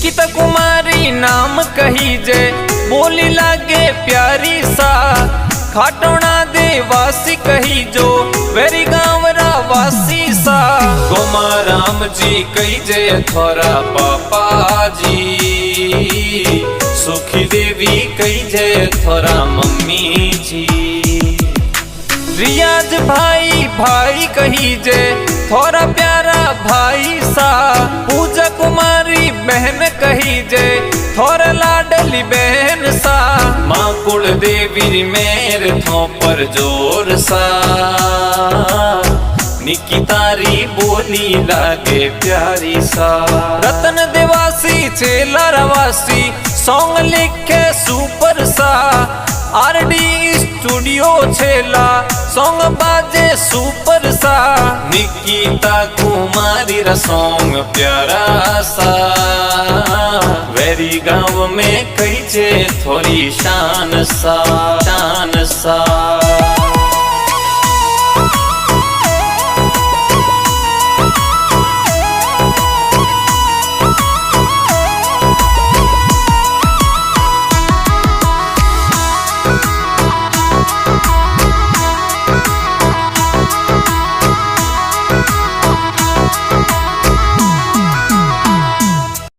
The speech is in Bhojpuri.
निकिता कुमारी नाम कही जे बोली लागे प्यारी सा खाटोना देवासी कही जो वेरी गाँवरा वासी सा गोमा राम जी कही जे थोरा पापा जी सुखी देवी कही जे थोरा मम्मी जी रियाज भाई भाई कही जे थोड़ा प्यारा भाई सा पूजा कुमारी बहन कही जे थोड़ा लाडली बहन सा माँ कुल देवी मेर थो पर जोर सा निकितारी बोली लागे प्यारी सा रतन देवासी चेला रवासी सॉन्ग लिखे सुपर सा आरडी स्टूडियो छेला सॉन्ग बाजे सुपर सा निकिता कुमारी रा सॉन्ग प्यारा सा वेरी गाँव में कही जे थोड़ी शान सा